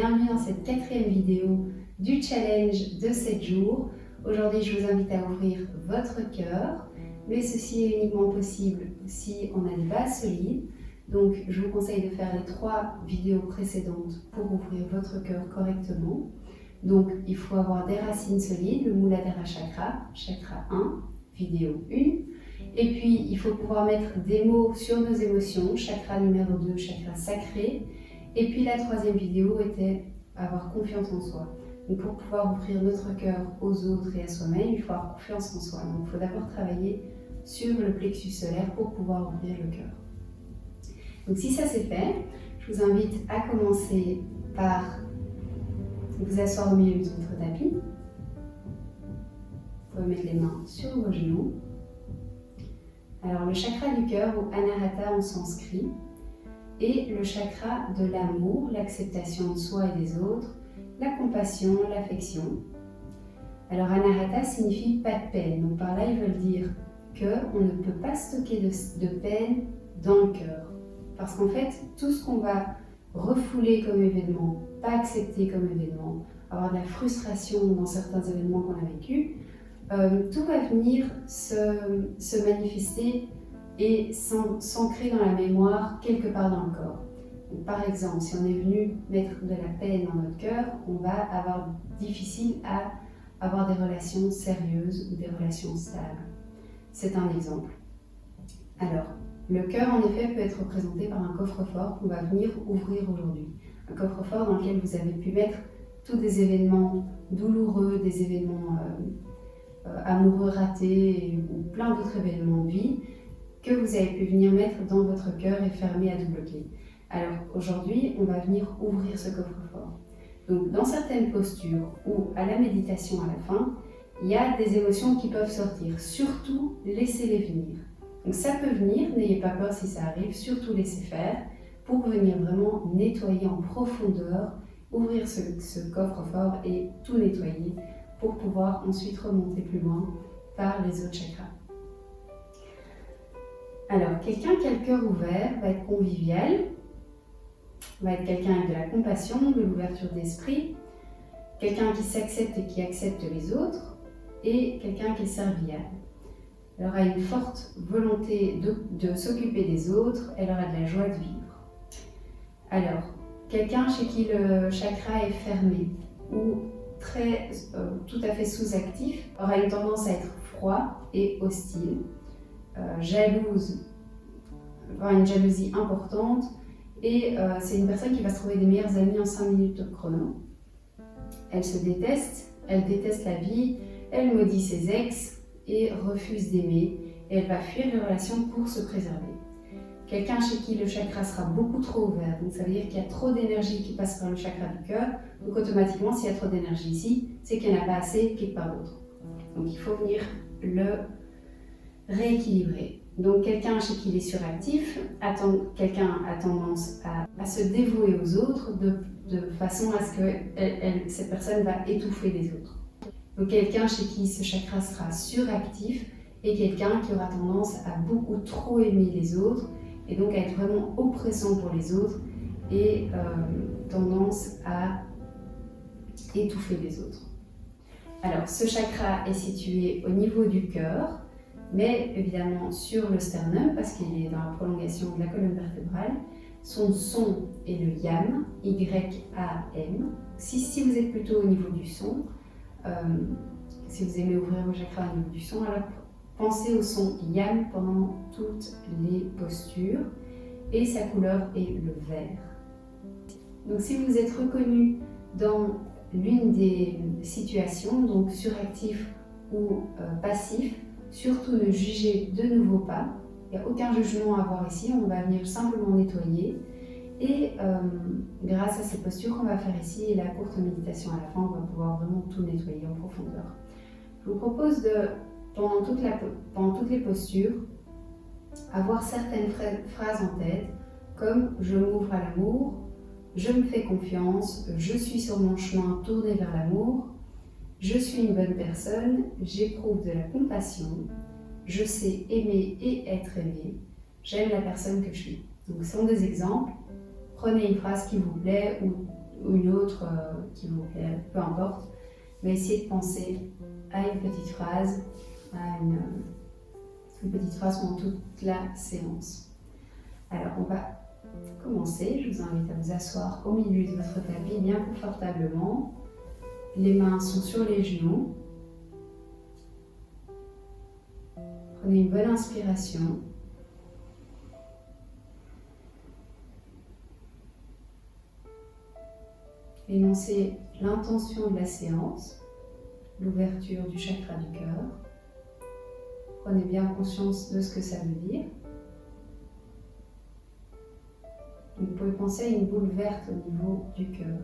bienvenue dans cette 4e vidéo du challenge de 7 jours. Aujourd'hui, je vous invite à ouvrir votre cœur, mais ceci est uniquement possible si on a des bases solides. Donc, je vous conseille de faire les 3 vidéos précédentes pour ouvrir votre cœur correctement. Donc, il faut avoir des racines solides, le Muladhara Chakra, chakra 1, vidéo 1. Et puis, il faut pouvoir mettre des mots sur nos émotions, chakra numéro 2, chakra sacré. Et puis, la 3e vidéo était avoir confiance en soi. Donc, pour pouvoir ouvrir notre cœur aux autres et à soi-même, il faut avoir confiance en soi. Donc, il faut d'abord travailler sur le plexus solaire pour pouvoir ouvrir le cœur. Donc, si ça c'est fait, je vous invite à commencer par vous asseoir au milieu de votre tapis. Vous pouvez mettre les mains sur vos genoux. Alors, le chakra du cœur, ou Anahata en sanskrit, est le chakra de l'amour, l'acceptation de soi et des autres, la compassion, l'affection. Alors, Anahata signifie pas de peine. Donc, par là, ils veulent dire qu'on ne peut pas stocker de peine dans le cœur. Parce qu'en fait, tout ce qu'on va refouler comme événement, pas accepter comme événement, avoir de la frustration dans certains événements qu'on a vécus, tout va venir se manifester et s'ancrer dans la mémoire quelque part dans le corps. Donc, par exemple, si on est venu mettre de la peine dans notre cœur, on va avoir difficile à avoir des relations sérieuses ou des relations stables. C'est un exemple. Alors, le cœur, en effet, peut être représenté par un coffre-fort qu'on va venir ouvrir aujourd'hui. Un coffre-fort dans lequel vous avez pu mettre tous des événements douloureux, des événements amoureux ratés ou plein d'autres événements de vie que vous avez pu venir mettre dans votre cœur et fermer à double clé. Alors aujourd'hui, on va venir ouvrir ce coffre-fort. Donc dans certaines postures ou à la méditation à la fin, il y a des émotions qui peuvent sortir. Surtout, laissez-les venir. Donc ça peut venir, n'ayez pas peur si ça arrive, surtout laissez faire pour venir vraiment nettoyer en profondeur, ouvrir ce coffre-fort et tout nettoyer pour pouvoir ensuite remonter plus loin par les autres chakras. Alors, quelqu'un qui a le cœur ouvert va être convivial, va être quelqu'un avec de la compassion, de l'ouverture d'esprit, quelqu'un qui s'accepte et qui accepte les autres, et quelqu'un qui est serviable. Elle aura une forte volonté de s'occuper des autres, elle aura de la joie de vivre. Alors, quelqu'un chez qui le chakra est fermé ou tout à fait sous-actif aura une tendance à être froid et hostile, jalouse, avoir une jalousie importante et c'est une personne qui va se trouver des meilleurs amis en 5 minutes de chrono. Elle se déteste, elle déteste la vie, elle maudit ses ex et refuse d'aimer et elle va fuir les relations pour se préserver. Quelqu'un chez qui le chakra sera beaucoup trop ouvert, donc ça veut dire qu'il y a trop d'énergie qui passe par le chakra du cœur, donc automatiquement s'il y a trop d'énergie ici, c'est qu'il n'y en a pas assez quelque part d'autre. Donc il faut venir le rééquilibrer. Donc quelqu'un chez qui il est suractif, quelqu'un a tendance à se dévouer aux autres de façon à ce que cette personne va étouffer les autres. Donc quelqu'un chez qui ce chakra sera suractif et quelqu'un qui aura tendance à beaucoup trop aimer les autres et donc à être vraiment oppressant pour les autres et tendance à étouffer les autres. Alors ce chakra est situé au niveau du cœur, mais évidemment sur le sternum parce qu'il est dans la prolongation de la colonne vertébrale. Son son est le yam, Y-A-M. Si vous êtes plutôt au niveau du son, si vous aimez ouvrir vos chakras au niveau du son, alors pensez au son yam pendant toutes les postures et sa couleur est le vert. Donc si vous êtes reconnu dans l'une des situations, donc suractif ou passif, surtout ne jugez de nouveau pas. Il n'y a aucun jugement à avoir ici, on va venir simplement nettoyer. Et grâce à ces postures qu'on va faire ici et la courte méditation à la fin, on va pouvoir vraiment tout nettoyer en profondeur. Je vous propose de, pendant toutes les postures, avoir certaines phrases en tête, comme « je m'ouvre à l'amour »,« je me fais confiance »,« je suis sur mon chemin tourné vers l'amour »,« je suis une bonne personne »,« j'éprouve de la compassion »,« je sais aimer et être aimé »,« j'aime la personne que je suis ». Donc ce sont des exemples. Prenez une phrase qui vous plaît ou ou une autre qui vous plaît, peu importe. Mais essayez de penser à une petite phrase, à une petite phrase pendant toute la séance. Alors on va commencer. Je vous invite à vous asseoir au milieu de votre tapis bien confortablement. Les mains sont sur les genoux. Prenez une bonne inspiration. Énoncez l'intention de la séance, l'ouverture du chakra du cœur. Prenez bien conscience de ce que ça veut dire. Vous pouvez penser à une boule verte au niveau du cœur,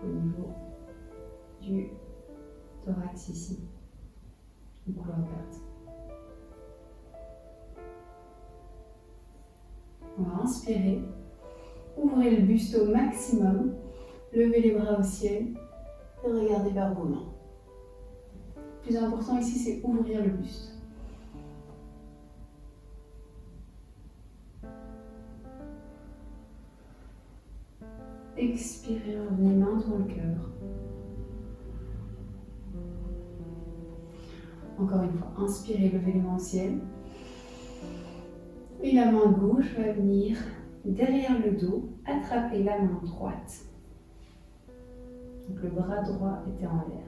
au niveau du thorax ici, une couleur verte. On va inspirer, ouvrez le buste au maximum, levez les bras au ciel et regardez vers vos mains. Le plus important ici, c'est ouvrir le buste. Expirez, revenez main dans le cœur. Encore une fois, inspirez, levez les mains au ciel. Et la main gauche va venir derrière le dos, attraper la main droite. Donc le bras droit était en l'air.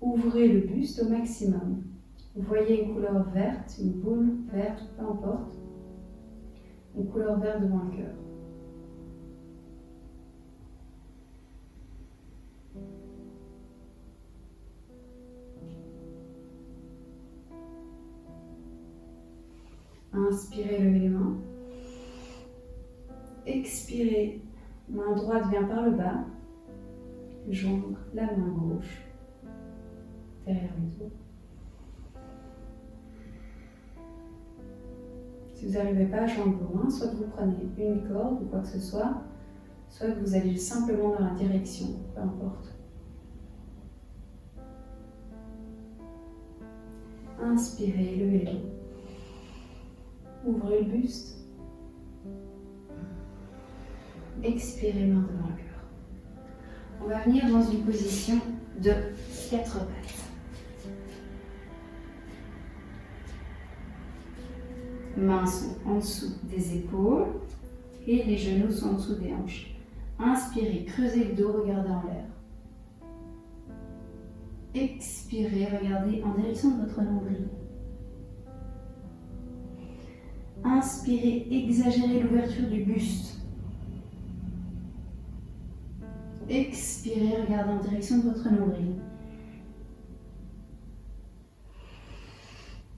Ouvrez le buste au maximum. Vous voyez une couleur verte, une boule verte, peu importe. Une couleur verte devant le cœur. Inspirez, levez les mains. Expirez, main droite vient par le bas. Joindre la main gauche derrière le dos. Si vous n'arrivez pas à joindre vos mains, soit vous prenez une corde ou quoi que ce soit, soit vous allez simplement dans la direction, peu importe. Inspirez, levez les dos. Ouvrez le buste. Expirez, main devant le cœur. On va venir dans une position de 4 pattes. Mains sont en dessous des épaules et les genoux sont en dessous des hanches. Inspirez, creusez le dos, regardez en l'air. Expirez, regardez en direction de votre nombril. Inspirez, exagérez l'ouverture du buste. Expirez, regardez en direction de votre nombril.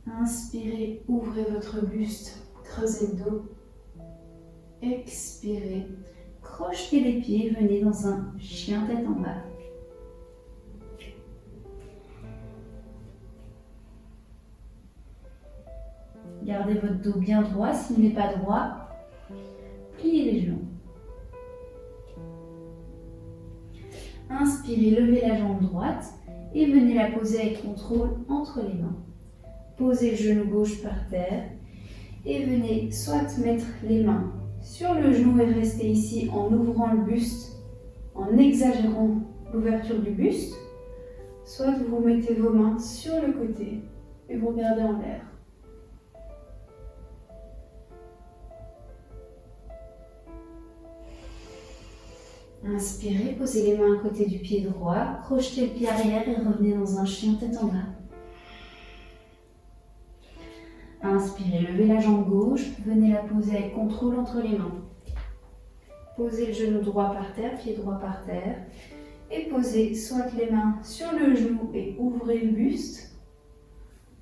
Inspirez, ouvrez votre buste, creusez le dos. Expirez, crochetez les pieds, venez dans un chien tête en bas. Gardez votre dos bien droit, s'il n'est pas droit, pliez les genoux. Inspirez, levez la jambe droite et venez la poser avec contrôle entre les mains. Posez le genou gauche par terre et venez soit mettre les mains sur le genou et rester ici en ouvrant le buste, en exagérant l'ouverture du buste, soit vous mettez vos mains sur le côté et vous regardez en l'air. Inspirez, posez les mains à côté du pied droit, crochetez le pied arrière et revenez dans un chien tête en bas. Inspirez, levez la jambe gauche, venez la poser avec contrôle entre les mains. Posez le genou droit par terre, pied droit par terre. Et posez soit les mains sur le genou et ouvrez le buste,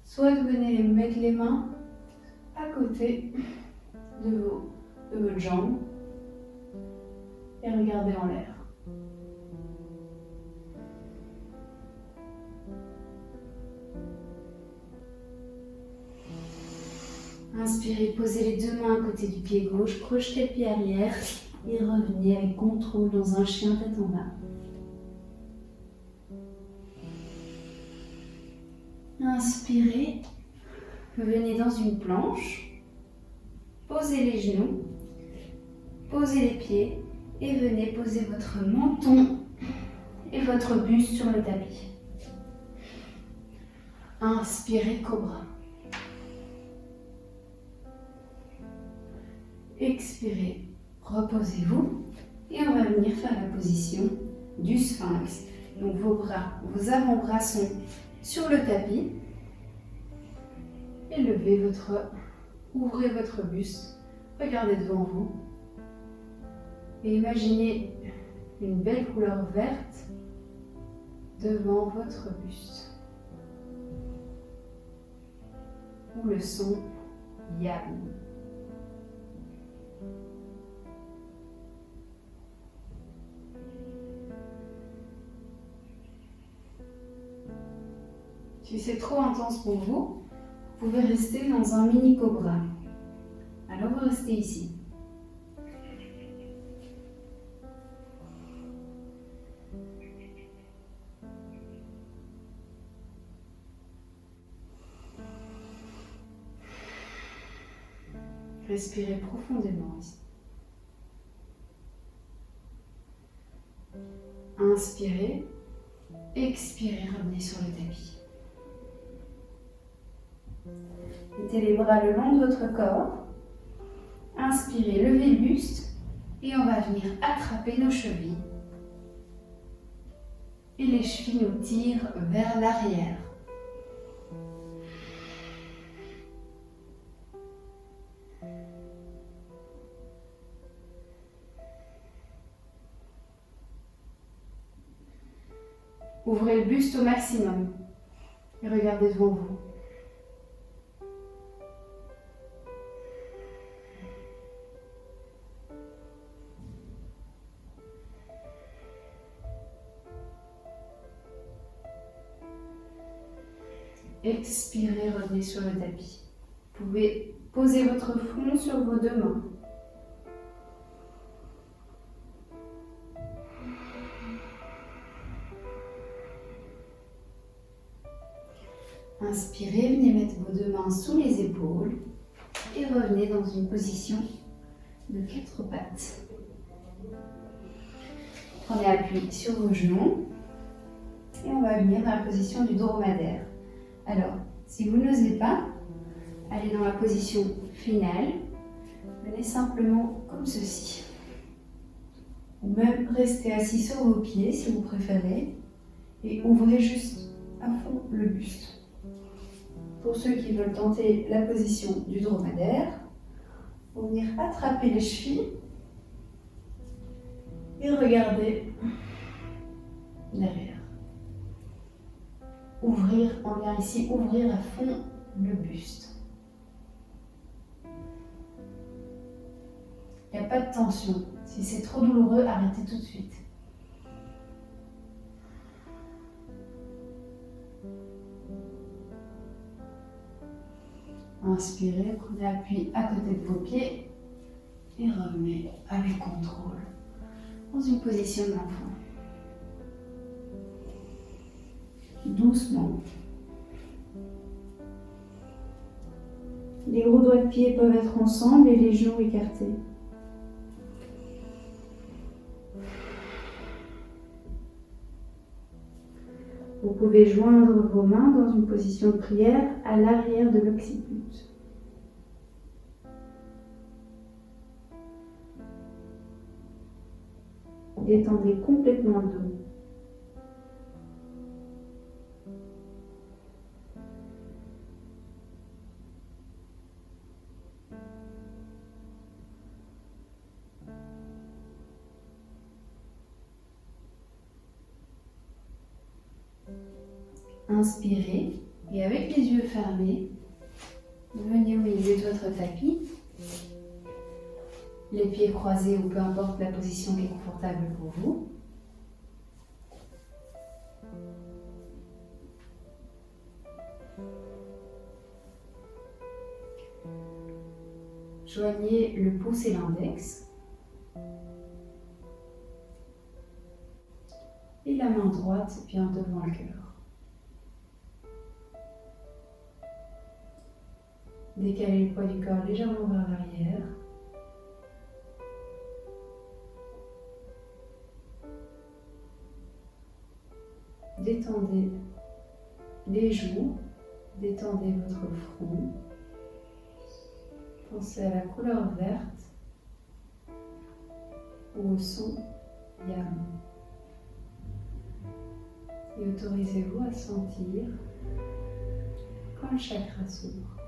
soit venez mettre les mains à côté de votre jambe et regardez en l'air. Inspirez, posez les deux mains à côté du pied gauche, crochetez le pied arrière et revenez avec contrôle dans un chien tête en bas. Inspirez, venez dans une planche, posez les genoux, posez les pieds Et venez poser votre menton et votre buste sur le tapis. Inspirez, cobra. Expirez, reposez-vous. Et on va venir faire la position du sphinx. Donc vos avant-bras sont sur le tapis. Et ouvrez votre buste. Regardez devant vous. Et imaginez une belle couleur verte devant votre buste. Ou le son Yam. Si c'est trop intense pour vous, vous pouvez rester dans un mini cobra. Alors vous restez ici. Respirez profondément ici. Inspirez, expirez, revenez sur le tapis. Mettez les bras le long de votre corps. Inspirez, levez le buste et on va venir attraper nos chevilles. Et les chevilles nous tirent vers l'arrière. Ouvrez le buste au maximum et regardez devant vous. Expirez, revenez sur le tapis. Vous pouvez poser votre front sur vos deux mains. Inspirez, venez mettre vos deux mains sous les épaules et revenez dans une position de 4 pattes. Prenez appui sur vos genoux et on va venir dans la position du dromadaire. Alors, si vous n'osez pas aller dans la position finale, venez simplement comme ceci. Ou même restez assis sur vos pieds si vous préférez et ouvrez juste à fond le buste. Pour ceux qui veulent tenter la position du dromadaire, vous venir attraper les chevilles et regarder derrière. Ouvrir, on vient ici ouvrir à fond le buste. Il n'y a pas de tension. Si c'est trop douloureux, arrêtez tout de suite. Inspirez, prenez appui à côté de vos pieds et revenez avec contrôle dans une position d'enfant. Doucement. Les gros doigts de pied peuvent être ensemble et les genoux écartés. Vous pouvez joindre vos mains dans une position de prière à l'arrière de l'occiput. Détendez complètement le dos. Inspirez et avec les yeux fermés, venez au milieu de votre tapis, les pieds croisés ou peu importe la position qui est confortable pour vous. Joignez le pouce et l'index. Et la main droite vient devant le cœur. Décalez le poids du corps légèrement vers l'arrière. détendez les joues, détendez votre front. Pensez à la couleur verte ou au son yam. Et autorisez-vous à sentir quand le chakra s'ouvre.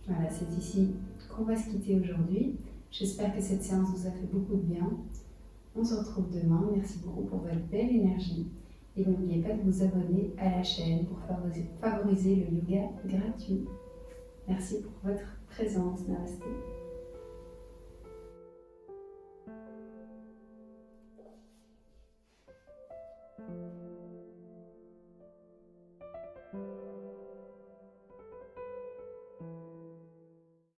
Voilà, c'est ici qu'on va se quitter aujourd'hui. J'espère que cette séance vous a fait beaucoup de bien. On se retrouve demain. Merci beaucoup pour votre belle énergie. Et n'oubliez pas de vous abonner à la chaîne pour favoriser le yoga gratuit. Merci pour votre présence. Namasté.